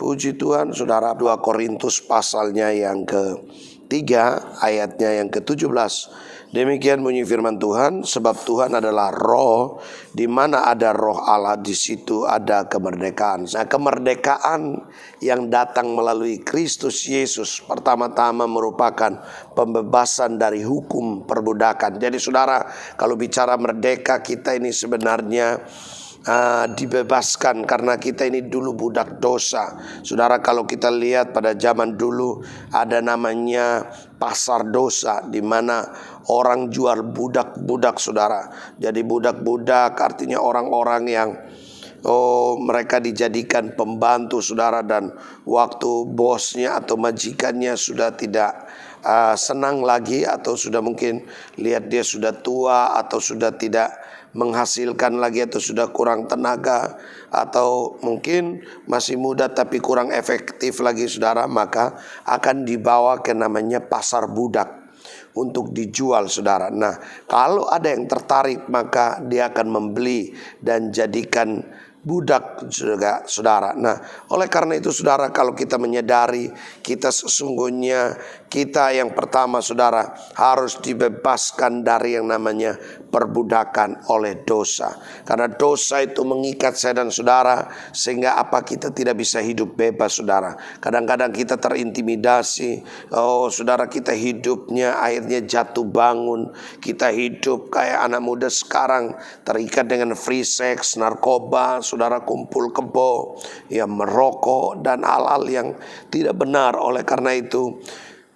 Puji Tuhan, saudara. 2 Korintus pasalnya yang ke-3 ayatnya yang ke-17. Demikian bunyi firman Tuhan, sebab Tuhan adalah roh, di mana ada roh Allah, di situ ada kemerdekaan. Nah, kemerdekaan yang datang melalui Kristus Yesus pertama-tama merupakan pembebasan dari hukum perbudakan. Jadi saudara, kalau bicara merdeka, kita ini sebenarnya dibebaskan karena kita ini dulu budak dosa. Saudara, kalau kita lihat pada zaman dulu ada namanya pasar dosa, di mana orang jual budak-budak, saudara. Jadi budak-budak artinya orang-orang yang mereka dijadikan pembantu, saudara, dan waktu bosnya atau majikannya sudah tidak senang lagi, atau sudah mungkin lihat dia sudah tua atau sudah tidak menghasilkan lagi, atau sudah kurang tenaga, atau mungkin masih muda tapi kurang efektif lagi, saudara, maka akan dibawa ke namanya pasar budak untuk dijual, saudara. Nah, kalau ada yang tertarik maka dia akan membeli dan jadikan budak juga, saudara. Nah, oleh karena itu, saudara, kalau kita menyadari kita sesungguhnya kita yang pertama, saudara, harus dibebaskan dari yang namanya perbudakan oleh dosa. Karena dosa itu mengikat saya dan saudara, sehingga kita tidak bisa hidup bebas, saudara. Kadang-kadang kita terintimidasi. Saudara, kita hidupnya akhirnya jatuh bangun. Kita hidup kayak anak muda sekarang, terikat dengan free sex, narkoba, saudara, kumpul kebo, ya, merokok dan hal-hal yang tidak benar. Oleh karena itu,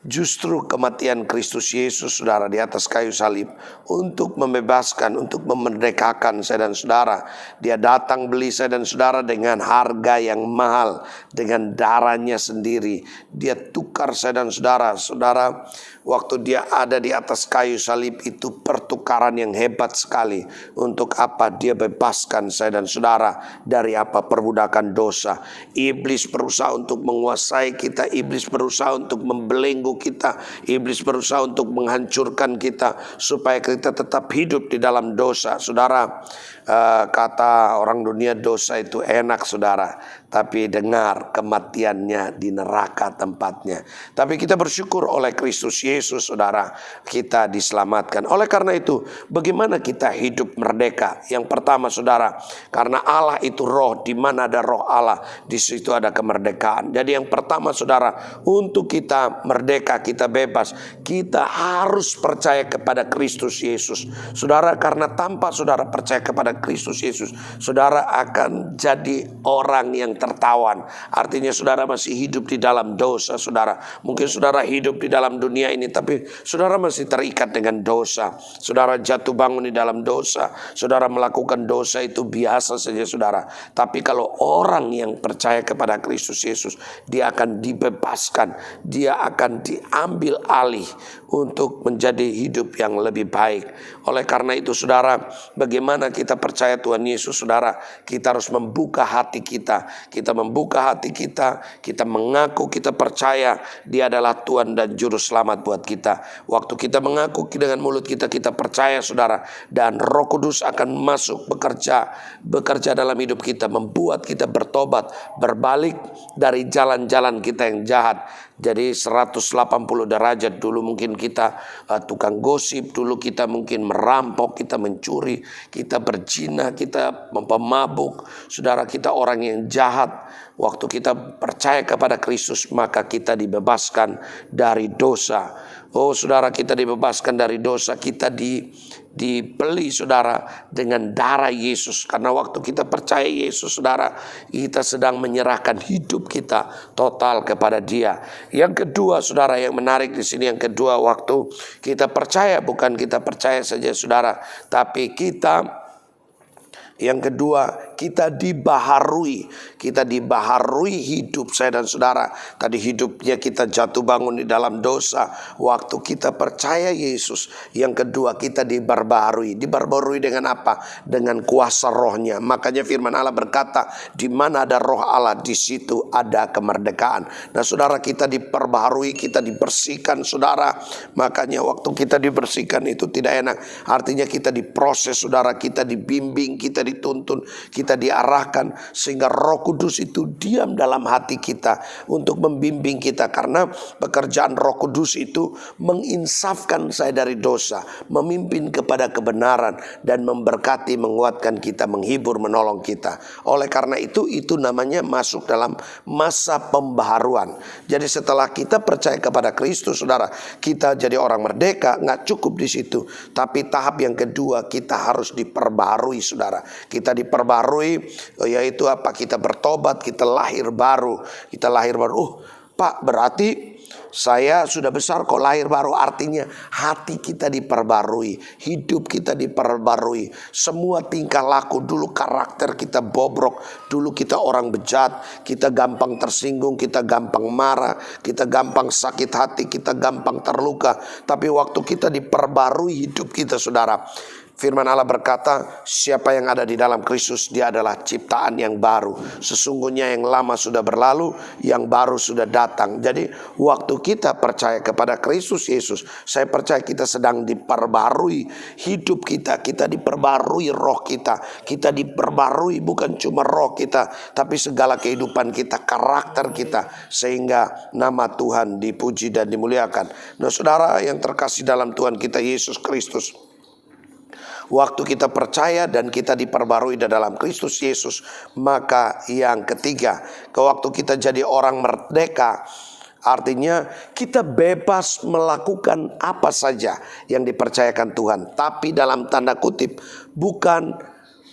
justru kematian Kristus Yesus, saudara, di atas kayu salib untuk membebaskan, untuk memerdekakan saya dan saudara. Dia datang beli saya dan saudara dengan harga yang mahal, dengan darahnya sendiri. Dia tukar saya dan saudara. Saudara, waktu dia ada di atas kayu salib itu pertukaran yang hebat sekali. Untuk apa? Dia bebaskan saya dan saudara dari perbudakan dosa. Iblis berusaha untuk menguasai kita. Iblis berusaha untuk membelenggu kita. Iblis berusaha untuk menghancurkan kita supaya kita tetap hidup di dalam dosa. Saudara, kata orang dunia dosa itu enak, saudara, tapi dengar kematiannya di neraka tempatnya. Tapi kita bersyukur oleh Kristus Yesus, saudara, kita diselamatkan. Oleh karena itu, bagaimana kita hidup merdeka? Yang pertama, saudara, karena Allah itu roh, di mana ada roh Allah, di situ ada kemerdekaan. Jadi yang pertama, saudara, untuk kita merdeka, kita bebas, kita harus percaya kepada Kristus Yesus. Saudara, karena tanpa saudara percaya kepada Kristus Yesus, saudara akan jadi orang yang tertawan. Artinya saudara masih hidup di dalam dosa, saudara. Mungkin saudara hidup di dalam dunia ini, tapi saudara masih terikat dengan dosa. Saudara jatuh bangun di dalam dosa. Saudara melakukan dosa itu biasa saja, saudara. Tapi kalau orang yang percaya kepada Kristus Yesus, dia akan dibebaskan. Dia akan diambil alih untuk menjadi hidup yang lebih baik. Oleh karena itu, saudara, bagaimana kita percaya Tuhan Yesus, saudara? Kita harus membuka hati kita. Kita membuka hati kita. Kita mengaku, kita percaya Dia adalah Tuhan dan Juru Selamat buat kita. Waktu kita mengaku dengan mulut kita, kita percaya, saudara, dan Roh Kudus akan masuk bekerja dalam hidup kita, membuat kita bertobat, berbalik dari jalan-jalan kita yang jahat. Jadi 180 derajat. Dulu mungkin kita tukang gosip, dulu kita mungkin merampok, kita mencuri, kita berzina, kita pemabuk. Saudara, kita orang yang jahat. Waktu kita percaya kepada Kristus, maka kita dibebaskan dari dosa. Saudara, kita dibebaskan dari dosa. Kita dibeli, saudara, dengan darah Yesus. Karena waktu kita percaya Yesus, saudara, kita sedang menyerahkan hidup kita total kepada Dia. Yang kedua, saudara, yang menarik di sini, yang kedua, waktu kita percaya, bukan kita percaya saja, saudara, tapi yang kedua, kita dibaharui. Kita dibaharui hidup saya dan saudara. Tadi hidupnya kita jatuh bangun di dalam dosa. Waktu kita percaya Yesus. Yang kedua, kita dibaharui. Dibaharui dengan apa? Dengan kuasa rohnya. Makanya firman Allah berkata, di mana ada roh Allah, di situ ada kemerdekaan. Nah, saudara, kita diperbaharui, kita dibersihkan, saudara. Makanya waktu kita dibersihkan itu tidak enak. Artinya kita diproses, saudara. Kita dibimbing, kita dituntun, kita kita diarahkan sehingga Roh Kudus itu diam dalam hati kita untuk membimbing kita. Karena pekerjaan Roh Kudus itu menginsafkan saya dari dosa, memimpin kepada kebenaran, dan memberkati, menguatkan kita, menghibur, menolong kita. Oleh karena itu namanya masuk dalam masa pembaharuan. Jadi setelah kita percaya kepada Kristus, saudara, kita jadi orang merdeka. Nggak cukup di situ, tapi tahap yang kedua, kita harus diperbarui, saudara. Kita diperbarui, yaitu apa? Kita bertobat, kita lahir baru. Kita lahir baru. Pak, berarti saya sudah besar kok lahir baru. Artinya hati kita diperbarui, hidup kita diperbarui, semua tingkah laku. Dulu karakter kita bobrok, dulu kita orang bejat, kita gampang tersinggung, kita gampang marah, kita gampang sakit hati, kita gampang terluka. Tapi waktu kita diperbarui hidup kita, saudara, firman Allah berkata, siapa yang ada di dalam Kristus, dia adalah ciptaan yang baru. Sesungguhnya yang lama sudah berlalu, yang baru sudah datang. Jadi waktu kita percaya kepada Kristus Yesus, saya percaya kita sedang diperbarui hidup kita. Kita diperbarui roh kita. Kita diperbarui bukan cuma roh kita, tapi segala kehidupan kita, karakter kita, sehingga nama Tuhan dipuji dan dimuliakan. Nah, saudara yang terkasih dalam Tuhan kita Yesus Kristus, waktu kita percaya dan kita diperbarui dalam Kristus Yesus, maka yang ketiga, waktu kita jadi orang merdeka, artinya kita bebas melakukan apa saja yang dipercayakan Tuhan, tapi dalam tanda kutip bukan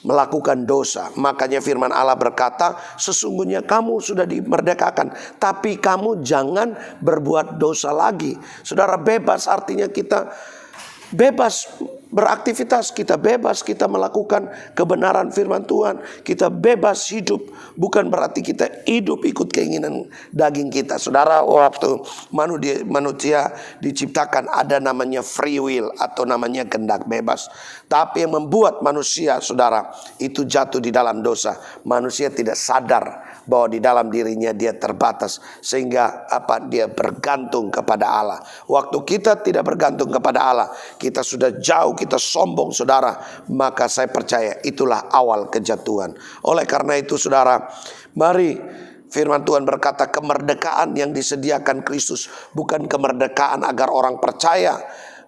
melakukan dosa. Makanya firman Allah berkata, sesungguhnya kamu sudah dimerdekakan, tapi kamu jangan berbuat dosa lagi. Saudara, bebas artinya kita bebas beraktivitas, kita bebas kita melakukan kebenaran firman Tuhan, kita bebas hidup. Bukan berarti kita hidup ikut keinginan daging kita. Saudara, waktu manusia diciptakan ada namanya free will atau namanya kehendak bebas. Tapi yang membuat manusia, saudara, itu jatuh di dalam dosa. Manusia tidak sadar bahwa di dalam dirinya dia terbatas, sehingga dia bergantung kepada Allah. Waktu kita tidak bergantung kepada Allah, kita sudah jauh, kita sombong, saudara, maka saya percaya itulah awal kejatuhan. Oleh karena itu, saudara, mari, firman Tuhan berkata, kemerdekaan yang disediakan Kristus bukan kemerdekaan agar orang percaya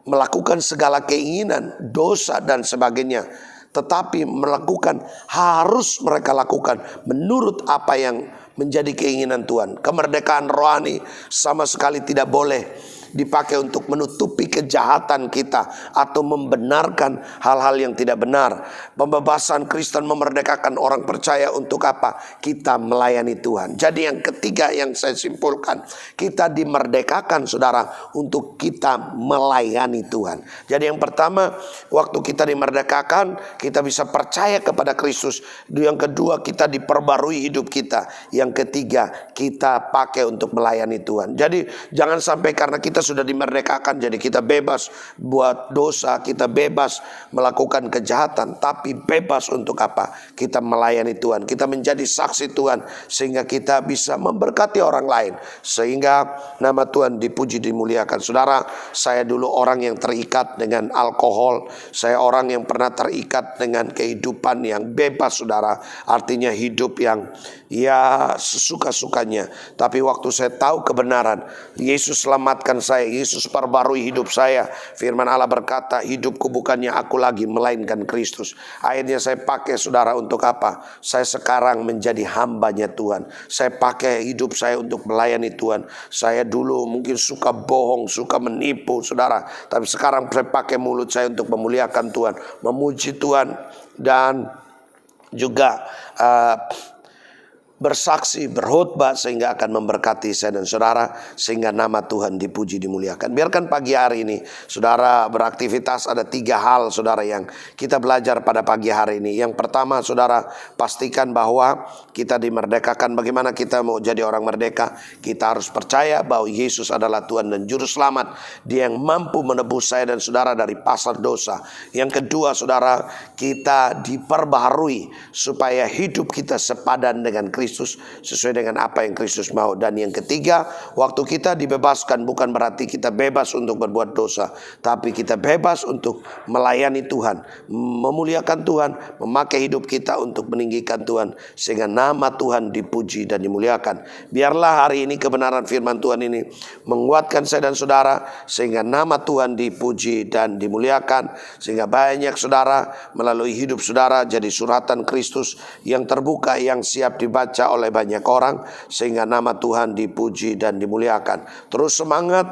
melakukan segala keinginan, dosa dan sebagainya, tetapi melakukan, harus mereka lakukan menurut apa yang menjadi keinginan Tuhan. Kemerdekaan rohani sama sekali tidak boleh dipakai untuk menutupi kejahatan kita atau membenarkan hal-hal yang tidak benar. Pembebasan Kristen memerdekakan orang percaya untuk apa? Kita melayani Tuhan. Jadi yang ketiga yang saya simpulkan, kita dimerdekakan, saudara, untuk kita melayani Tuhan. Jadi yang pertama, waktu kita dimerdekakan, kita bisa percaya kepada Kristus. Yang kedua, kita diperbarui hidup kita. Yang ketiga, kita pakai untuk melayani Tuhan. Jadi jangan sampai karena kita sudah dimerdekakan, jadi kita bebas buat dosa, kita bebas melakukan kejahatan, tapi bebas untuk apa? Kita melayani Tuhan, kita menjadi saksi Tuhan, sehingga kita bisa memberkati orang lain, sehingga nama Tuhan dipuji dimuliakan. Saudara, saya dulu orang yang terikat dengan alkohol, saya orang yang pernah terikat dengan kehidupan yang bebas, saudara, artinya hidup yang sesuka-sukanya. Tapi waktu saya tahu kebenaran, Yesus selamatkan saya, Yesus perbarui hidup saya. Firman Allah berkata, hidupku bukannya aku lagi, melainkan Kristus. Akhirnya saya pakai, saudara, untuk apa? Saya sekarang menjadi hambanya Tuhan. Saya pakai hidup saya untuk melayani Tuhan. Saya dulu mungkin suka bohong, suka menipu, saudara, tapi sekarang saya pakai mulut saya untuk memuliakan Tuhan, memuji Tuhan, dan juga bersaksi, berkhotbah, sehingga akan memberkati saya dan saudara, sehingga nama Tuhan dipuji dimuliakan. Biarkan pagi hari ini saudara beraktivitas. Ada 3 hal, saudara, yang kita belajar pada pagi hari ini. Yang pertama, saudara, pastikan bahwa kita dimerdekakan. Bagaimana kita mau jadi orang merdeka? Kita harus percaya bahwa Yesus adalah Tuhan dan Juru Selamat. Dia yang mampu menebus saya dan saudara dari pasar dosa. Yang kedua, saudara, kita diperbaharui supaya hidup kita sepadan dengan Kristus Kristus sesuai dengan apa yang Kristus mau. Dan yang ketiga, waktu kita dibebaskan bukan berarti kita bebas untuk berbuat dosa, tapi kita bebas untuk melayani Tuhan, memuliakan Tuhan, memakai hidup kita untuk meninggikan Tuhan, sehingga nama Tuhan dipuji dan dimuliakan. Biarlah hari ini kebenaran firman Tuhan ini menguatkan saya dan saudara, sehingga nama Tuhan dipuji dan dimuliakan, sehingga banyak saudara melalui hidup saudara jadi suratan Kristus yang terbuka, yang siap dibaca oleh banyak orang, sehingga nama Tuhan dipuji dan dimuliakan. Terus semangat,